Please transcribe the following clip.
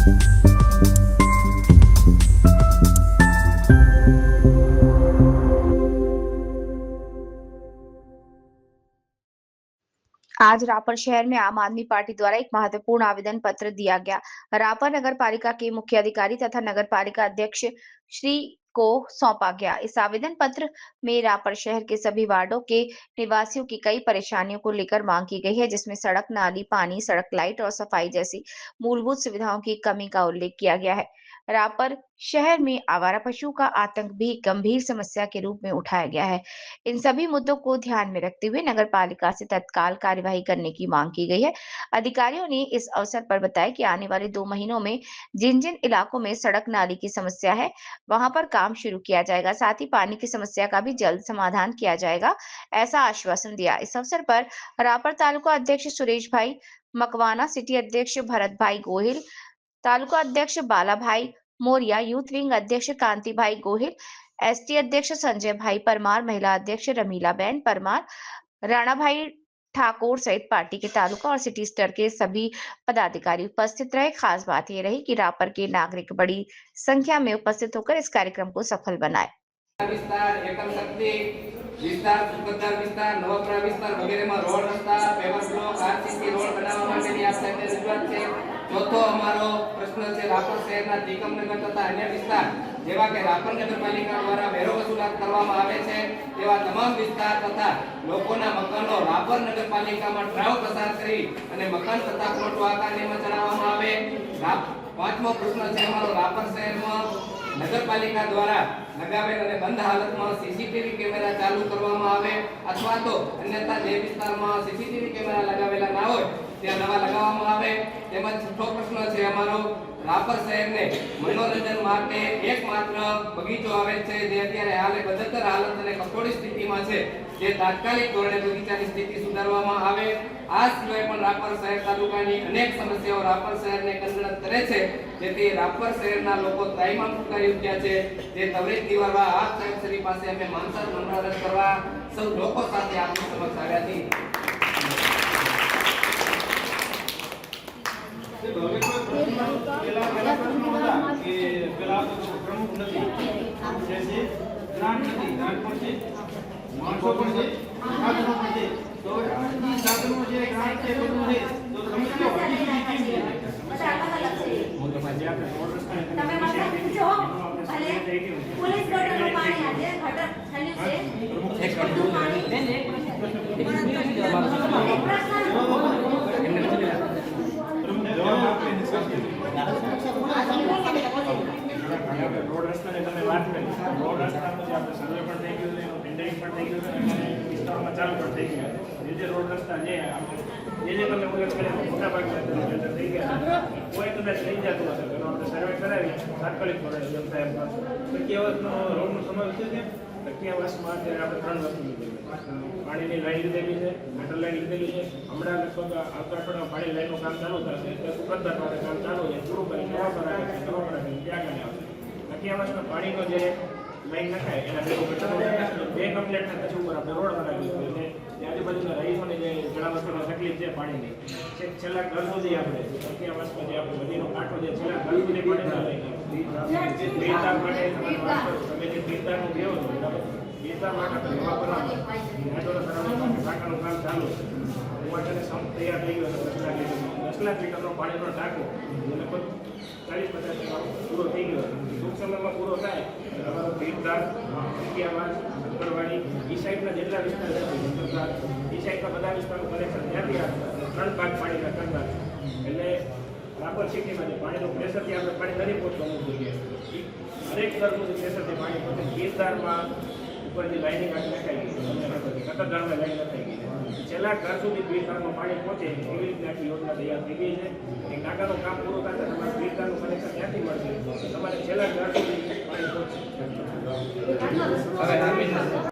आज रापर शहर में आम आदमी पार्टी द्वारा एक महत्वपूर्ण आवेदन पत्र दिया गया। रापर नगर पालिका के मुख्य अधिकारी तथा नगर पालिका अध्यक्ष श्री को सौंपा गया। इस आवेदन पत्र में रापर शहर के सभी वार्डों के निवासियों की कई परेशानियों को लेकर मांग की गई है, जिसमें सड़क, नाली, पानी, सड़क लाइट और सफाई जैसी मूलभूत सुविधाओं की कमी का उल्लेख किया गया है। रापर शहर में आवारा पशुओं का आतंक भी गंभीर समस्या के रूप में उठाया गया है। इन सभी मुद्दों को ध्यान में रखते हुए नगर पालिका से तत्काल कार्यवाही करने की मांग की गई है। अधिकारियों ने इस अवसर पर बताया कि आने वाले 2 महीनों में जिन जिन इलाकों में सड़क नाली की समस्या है, वहां पर काम शुरू किया जाएगा। साथ ही पानी की समस्या का भी जल्द समाधान किया जाएगा, ऐसा आश्वासन दिया। इस अवसर पर रापर तालुका अध्यक्ष सुरेश भाई मकवाना, सिटी अध्यक्ष भरत भाई गोहिल, तालुका अध्यक्ष बाला भाई मोरिया, यूथ विंग अध्यक्ष कांति भाई गोहिल, एसटी अध्यक्ष संजय भाई परमार, महिला अध्यक्ष रमीला बेन परमार, राणा भाई ठाकुर सहित पार्टी के तालुका और सिटी स्तर के सभी पदाधिकारी उपस्थित रहे। खास बात यह रही कि रापर के नागरिक बड़ी संख्या में उपस्थित होकर इस कार्यक्रम को सफल बनाए। विस्तार, एकम शक्ति विस्तार, सुखदार विस्तार, नवप्रा विस्तार वगैरह रोड रस्ता, पेवर ब्लॉक, आरसीसी रोड बनावा माटेनी आ साહેબને રજૂઆત છે। ચોથો અમારો પ્રશ્ન છે રાપર શહેરના ટીકમનગર તથા અન્ય વિસ્તાર જેવા કે રાપર નગરપાલિકા દ્વારા વેરો વસૂલાત કરવામાં આવે છે તેવા તમામ વિસ્તાર તથા લોકોના મકાનો રાપર નગરપાલિકામાં ઠરાવ પસાર કરી અને મકાન તથા પ્લોટો આકારણીમાં જણાવવામાં આવે। પાંચમો પ્રશ્ન છે અમારો રાપર શહેરમાં નગરપાલિકા દ્વારા लगावेल અને બંધ હાલતમાં સીસીટીવી કેમેરા ચાલુ કરવામાં આવે અથવા તો અન્યથા જે વિસ્તારમાં સીસીટીવી કેમેરા લગાવેલા ના હોય ત્યાં નવા લગાવવામાં આવે। તેમજ છઠ્ઠો પ્રશ્ન છે અમારો રાપર શહેરને મનોરંજન માટે એકમાત્ર બગીચો આવે છે જે અત્યારે હાલે બદતર હાલત અને કફોડી સ્થિતિમાં છે, જે તાત્કાલિક ધોરણે બગીચાની સ્થિતિ સુધારવામાં આવે। આ સિવાય પણ રાપર શહેર તાલુકાની અનેક સમસ્યાઓ રાપર શહેરને કંડણત કરે છે, જેથી રાપર શહેરના લોકો ત્રાહિમામ ફૂંકારી ઉઠ્યા છે। જે તવરેજ નિવારવા આ સાહેબ શ્રી પાસે અમે માનસર નમ્ર કરવા સૌ લોકો સાથે આપની સમક્ષ આવ્યા છીએ। प्रमुख नदी जैसे ग्रांट नदी ग्रांट पर से मानसो पर से साधनों पर से तो ई साधनों जे ग्रांट से બધું છે તો સમસ્યા વધી ગઈ કેમ છે? બધા અલગ છે। હું તો ભાઈ આપણે રોડ રસ્તા તમે મને પૂછો ભલે પોલીસ ગટરનું પાણી આજે ગટર ચાલ્યું છે એક ગટરનું પાણી રોડ રસ્તાની તમે વાત કરી, રોડ રસ્તાનો જે આપણે સર્વે પણ થઈ ગયું છે, ટેન્ડરિંગ પણ થઈ ગયું છે અને વિસ્તારમાં ચાલુ પણ થઈ ગયા છે। જે રોડ રસ્તા જે તમે ઉલ્લેખ કર્યો મોટા ભાગના ટેન્ડર થઈ ગયા છે, કોઈ કદાચ લઈ જતું હશે તો આપણે સર્વે કરાવી તાત્કાલિક ધોરણે વ્યવસાય ટકિયાવાસનો રોડનો સમાવેશ છે। ટકિયાવાસમાં અત્યારે આપણે 3 વસ્તુ લીધેલી છે, પાણીની લાઈન લીધેલી છે, ગટર લાઈન લીધેલી છે, હમણાં લગભગ આવતા અઠવાડિયામાં પાણી લાઈનનું કામ ચાલુ થશે, તો સુપરદાર માટે કામ ચાલુ છે, પૂરું કરી નવા પર આવે છે, નવા પર આવે ત્યાં આગળ આવશે। ટકિયાવાસનો પાણીનો જે લાઈન નખાય એના બે ગટરો બે કમ્પ્લેટના પછી ઉપર આપણે રોડ બનાવી દીધો છે। જે આજુબાજુના રહીશોને જે ઘણા વસ્તુનો તકલીફ છે પાણીની, છેલ્લા ઘર સુધી આપણે ટકિયાવાસમાં જે આપણે નદીનો કાંઠો જે છેલ્લા ઘર સુધી પાણી ના લઈ બીજદાર માટે તમે જે બીજદારનું દેવો છો બરાબર, બીજદાર માટે આપણે નવા બનાવો ટાંકાનું કામ ચાલુ છે। વાટરને સંપ તૈયાર થઈ ગયો છે 10 લાખ લીટરનો પાણીનો ટાંકો લગભગ 40-50 પૂરો થઈ ગયો છે। ટૂંક સમયમાં પૂરો થાય અમારો બીજદાર, ટકિયાવાસ, અંકરવાડી એ સાઈડના જેટલા વિસ્તાર છે એ સાઈડના બધા વિસ્તારનું કનેક્શન ત્યાંથી આવે, 3 ભાગ પાણીના 3 ભાગ, એટલે રાપર સિટીમાં જે પાણીનું પ્રેશરથી આપણે પાણી નથી પહોંચવાનું જોઈએ, દરેક સ્તરનું પ્રેશરથી પાણી પહોંચે। ગીરધારમાં ઉપર જે લાઈનિંગ આખી નખાઈ ગઈ છે, કતરધારમાં લાઈન નખાઈ ગઈ છે, છેલ્લા ઘર સુધી ગીરધારમાં પાણી પહોંચે એવી રીતે આખી યોજના તૈયાર થઈ ગઈ છે। એ ટાંકાનું કામ પૂરું થશે તમારે ગીરધારનું કનેક્શન ત્યાંથી મળશે, તમારે છેલ્લા ઘર સુધી પાણી પહોંચશે।